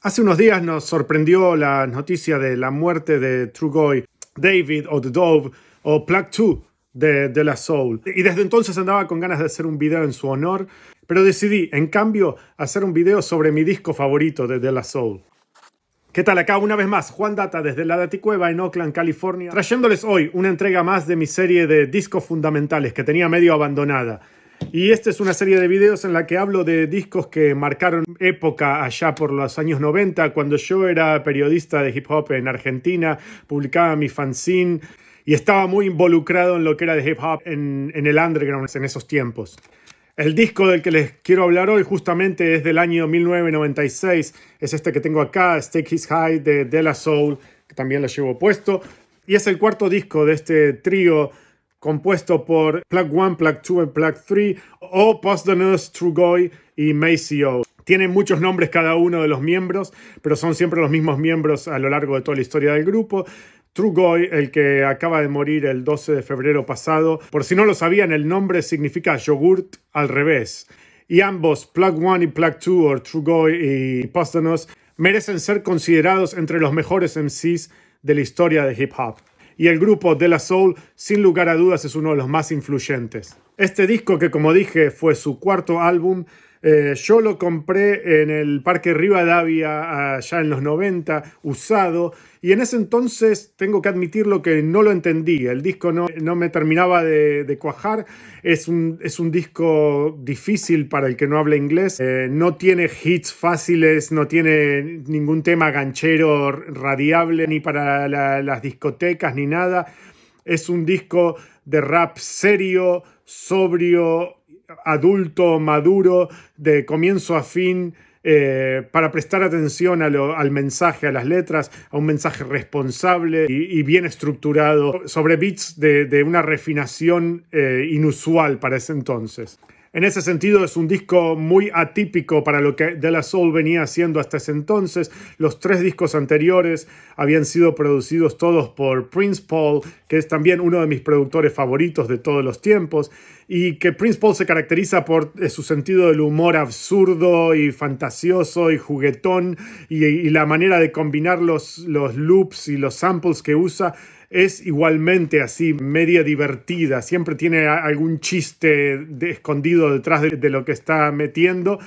Hace unos días nos sorprendió la noticia de la muerte de Trugoy David o The Dove o Plug 2 de De La Soul. Y desde entonces andaba con ganas de hacer un video en su honor, pero decidí, en cambio, hacer un video sobre mi disco favorito de De La Soul. ¿Qué tal? Acá una vez más, Juan Data desde la Daticueva en Oakland, California, trayéndoles hoy una entrega más de mi serie de discos fundamentales que tenía medio abandonada. Y esta es una serie de videos en la que hablo de discos que marcaron época allá por los años 90, cuando yo era periodista de hip hop en Argentina, publicaba mi fanzine y estaba muy involucrado en lo que era de hip hop en el underground en esos tiempos. El disco del que les quiero hablar hoy justamente es del año 1996. Es este que tengo acá, Stake His High de De La Soul, que también lo llevo puesto. Y es el cuarto disco de este trío compuesto por Plug 1, Plug 2 y Plug 3, o Posdnuos, Trugoy y Maceo. Tienen muchos nombres cada uno de los miembros, pero son siempre los mismos miembros a lo largo de toda la historia del grupo. Trugoy, el que acaba de morir el 12 de febrero pasado. Por si no lo sabían, el nombre significa yogurt al revés. Y ambos, Plug 1 y Plug 2, o Trugoy y Posdnuos, merecen ser considerados entre los mejores MCs de la historia de hip hop. Y el grupo De La Soul, sin lugar a dudas, es uno de los más influyentes. Este disco, que como dije fue su cuarto álbum, yo lo compré en el Parque Rivadavia allá en los 90, usado, y en ese entonces tengo que admitirlo que no lo entendí. El disco no me terminaba de cuajar. Es un disco difícil para el que no habla inglés. No tiene hits fáciles, no tiene ningún tema ganchero radiable ni para las discotecas ni nada. Es un disco de rap serio, sobrio, adulto, maduro, de comienzo a fin, para prestar atención al mensaje, a las letras, a un mensaje responsable y bien estructurado, sobre beats de una refinación inusual para ese entonces. En ese sentido es un disco muy atípico para lo que De La Soul venía haciendo hasta ese entonces. Los tres discos anteriores habían sido producidos todos por Prince Paul, que es también uno de mis productores favoritos de todos los tiempos, y que Prince Paul se caracteriza por su sentido del humor absurdo y fantasioso y juguetón, y la manera de combinar los loops y los samples que usa es igualmente así, media divertida. Siempre tiene algún chiste escondido detrás de lo que está metiendo.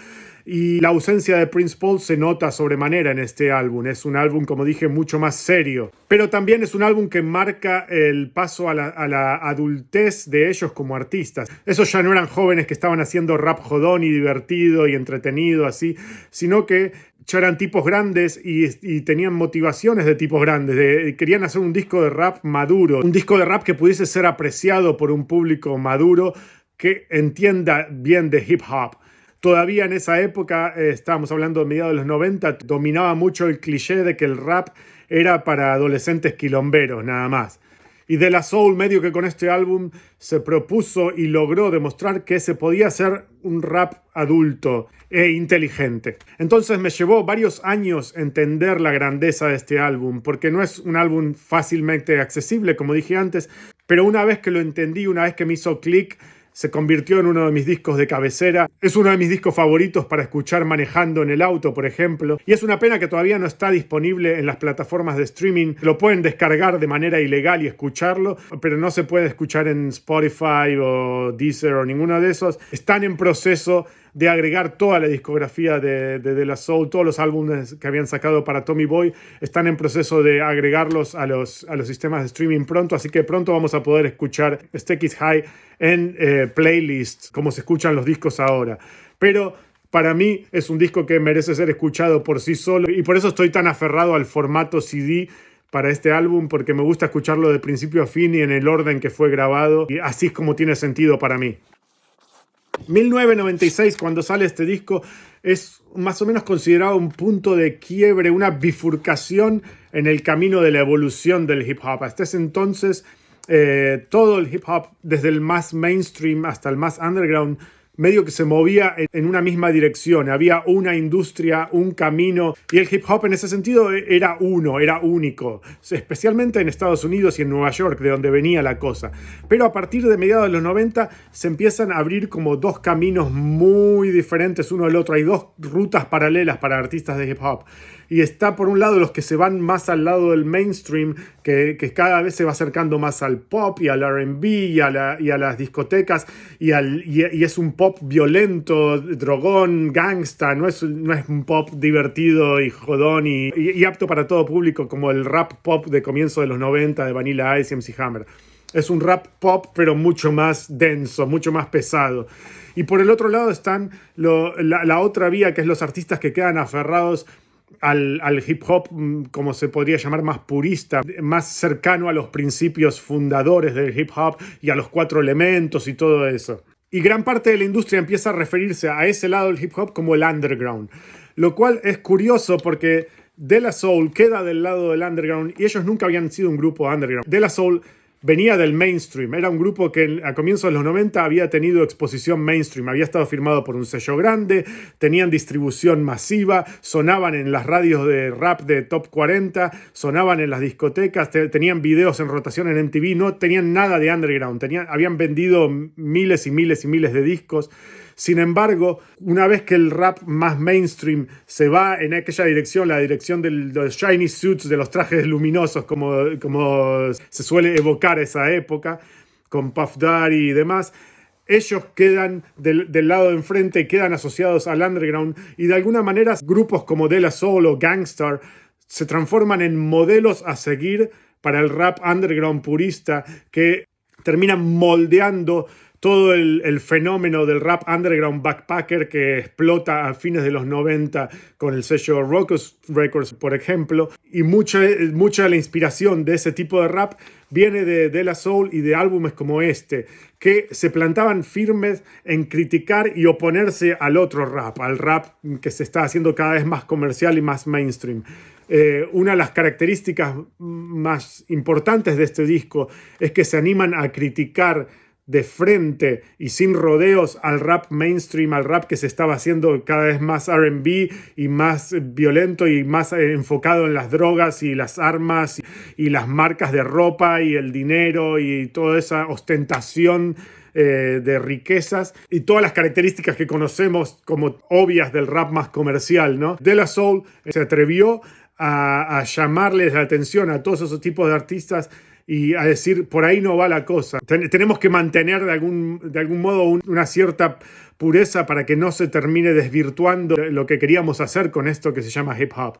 Y la ausencia de Prince Paul se nota sobremanera en este álbum. Es un álbum, como dije, mucho más serio. Pero también es un álbum que marca el paso a la adultez de ellos como artistas. Esos ya no eran jóvenes que estaban haciendo rap jodón y divertido y entretenido así, sino que ya eran tipos grandes y tenían motivaciones de tipos grandes. Querían hacer un disco de rap maduro, un disco de rap que pudiese ser apreciado por un público maduro que entienda bien de hip hop. Todavía en esa época, estábamos hablando de mediados de los 90, dominaba mucho el cliché de que el rap era para adolescentes quilomberos, nada más. Y De La Soul, medio que con este álbum, se propuso y logró demostrar que se podía hacer un rap adulto e inteligente. Entonces me llevó varios años entender la grandeza de este álbum, porque no es un álbum fácilmente accesible, como dije antes, pero una vez que lo entendí, una vez que me hizo clic, se convirtió en uno de mis discos de cabecera. Es uno de mis discos favoritos para escuchar manejando en el auto, por ejemplo. Y es una pena que todavía no está disponible en las plataformas de streaming. Lo pueden descargar de manera ilegal y escucharlo, pero no se puede escuchar en Spotify o Deezer o ninguno de esos. Están en proceso de agregar toda la discografía de La Soul, todos los álbumes que habían sacado para Tommy Boy, están en proceso de agregarlos a los sistemas de streaming pronto, así que pronto vamos a poder escuchar Stake His High en playlists, como se escuchan los discos ahora. Pero para mí es un disco que merece ser escuchado por sí solo, y por eso estoy tan aferrado al formato CD para este álbum, porque me gusta escucharlo de principio a fin y en el orden que fue grabado, y así es como tiene sentido para mí. 1996, cuando sale este disco, es más o menos considerado un punto de quiebre, una bifurcación en el camino de la evolución del hip hop. Hasta ese entonces, todo el hip hop, desde el más mainstream hasta el más underground, medio que se movía en una misma dirección. Había una industria, un camino, y el hip hop en ese sentido era único, especialmente en Estados Unidos y en Nueva York, de donde venía la cosa. Pero a partir de mediados de los 90 se empiezan a abrir como dos caminos muy diferentes uno del otro. Hay dos rutas paralelas para artistas de hip hop. Y está por un lado los que se van más al lado del mainstream, que cada vez se va acercando más al pop y al R&B y a las discotecas, y es un pop violento, drogón, gangsta, no es un pop divertido y jodón y apto para todo público como el rap pop de comienzo de los 90 de Vanilla Ice y MC Hammer. Es un rap pop pero mucho más denso, mucho más pesado. Y por el otro lado están la otra vía, que es los artistas que quedan aferrados al hip hop, como se podría llamar, más purista, más cercano a los principios fundadores del hip hop y a los 4 elementos y todo eso. Y gran parte de la industria empieza a referirse a ese lado del hip hop como el underground, lo cual es curioso porque De La Soul queda del lado del underground y ellos nunca habían sido un grupo underground. De La Soul venía del mainstream, era un grupo que a comienzos de los 90 había tenido exposición mainstream, había estado firmado por un sello grande, tenían distribución masiva, sonaban en las radios de rap de Top 40, sonaban en las discotecas, tenían videos en rotación en MTV, no tenían nada de underground, habían vendido miles y miles y miles de discos. Sin embargo, una vez que el rap más mainstream se va en aquella dirección, la dirección de los shiny suits, de los trajes luminosos, como se suele evocar esa época, con Puff Daddy y demás, ellos quedan del lado de enfrente, quedan asociados al underground, y de alguna manera grupos como De La Soul o Gang Starr se transforman en modelos a seguir para el rap underground purista, que terminan moldeando todo el fenómeno del rap underground backpacker que explota a fines de los 90 con el sello Ruckus Records, por ejemplo. Y mucha de la inspiración de ese tipo de rap viene de La Soul y de álbumes como este, que se plantaban firmes en criticar y oponerse al otro rap, al rap que se está haciendo cada vez más comercial y más mainstream. Una de las características más importantes de este disco es que se animan a criticar de frente y sin rodeos al rap mainstream, al rap que se estaba haciendo cada vez más R&B y más violento y más enfocado en las drogas y las armas y las marcas de ropa y el dinero y toda esa ostentación de riquezas y todas las características que conocemos como obvias del rap más comercial, ¿no? De La Soul se atrevió a llamarles la atención a todos esos tipos de artistas y a decir, por ahí no va la cosa. Tenemos que mantener de algún modo una cierta pureza para que no se termine desvirtuando lo que queríamos hacer con esto que se llama hip hop.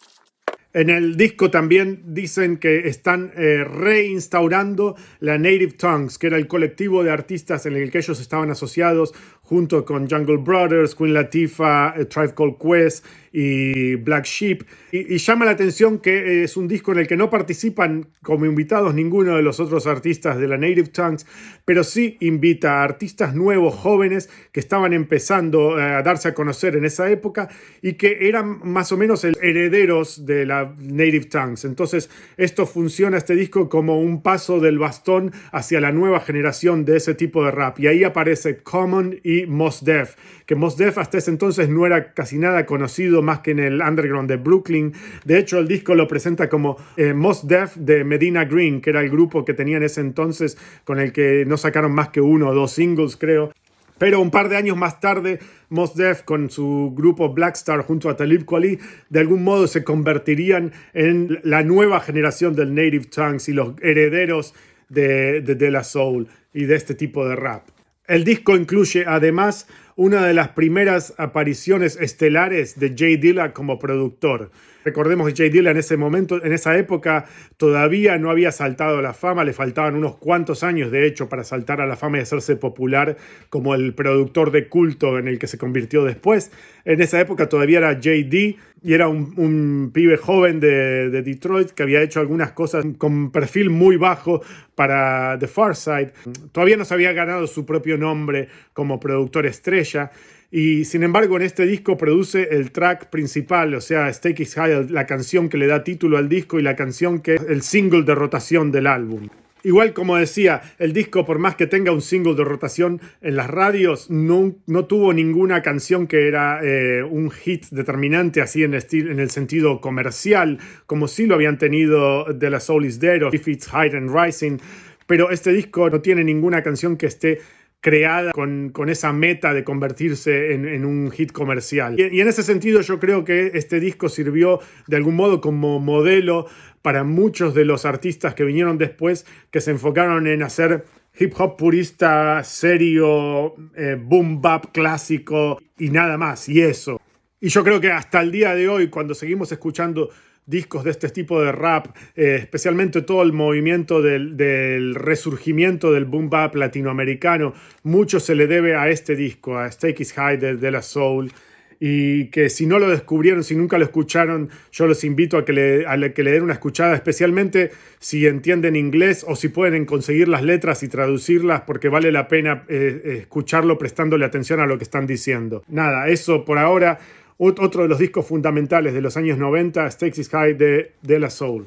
En el disco también dicen que están reinstaurando la Native Tongues, que era el colectivo de artistas en el que ellos estaban asociados, junto con Jungle Brothers, Queen Latifah, A Tribe Called Quest y Black Sheep. Y llama la atención que es un disco en el que no participan como invitados ninguno de los otros artistas de la Native Tongues, pero sí invita a artistas nuevos, jóvenes, que estaban empezando a darse a conocer en esa época y que eran más o menos herederos de la Native Tongues. Entonces, esto funciona, este disco, como un paso del bastón hacia la nueva generación de ese tipo de rap. Y ahí aparece Common y Mos Def, que Mos Def hasta ese entonces no era casi nada conocido más que en el underground de Brooklyn. De hecho, el disco lo presenta como Mos Def de Medina Green, que era el grupo que tenía en ese entonces, con el que no sacaron más que 1 o 2 singles, creo. Pero un par de años más tarde, Mos Def con su grupo Black Star junto a Talib Kweli de algún modo se convertirían en la nueva generación del Native Tongues y los herederos de La Soul y de este tipo de rap. El disco incluye además una de las primeras apariciones estelares de Jay Dilla como productor. Recordemos que Jay Dilla en ese momento, en esa época, todavía no había saltado a la fama, le faltaban unos cuantos años de hecho para saltar a la fama y hacerse popular como el productor de culto en el que se convirtió después. En esa época todavía era J.D. y era un pibe joven de Detroit que había hecho algunas cosas con perfil muy bajo para The Pharcyde. Todavía no se había ganado su propio nombre como productor estrella. Y sin embargo en este disco produce el track principal, o sea, Stakes High, la canción que le da título al disco y la canción que es el single de rotación del álbum. Igual, como decía, el disco, por más que tenga un single de rotación en las radios, no tuvo ninguna canción que era un hit determinante así en el sentido comercial, como sí lo habían tenido De La Soul Is Dead o If It's High and Rising. Pero este disco no tiene ninguna canción que esté creada con esa meta de convertirse en un hit comercial. Y en ese sentido yo creo que este disco sirvió de algún modo como modelo para muchos de los artistas que vinieron después, que se enfocaron en hacer hip hop purista, serio, boom bap clásico y nada más, y eso. Y yo creo que hasta el día de hoy, cuando seguimos escuchando discos de este tipo de rap, especialmente todo el movimiento del resurgimiento del boom bap latinoamericano, mucho se le debe a este disco, a Stake is High de La Soul, y que si no lo descubrieron, si nunca lo escucharon, yo los invito a que le den una escuchada, especialmente si entienden inglés o si pueden conseguir las letras y traducirlas, porque vale la pena escucharlo prestándole atención a lo que están diciendo. Nada, eso por ahora. Otro de los discos fundamentales de los años 90, Stakes is High de La Soul.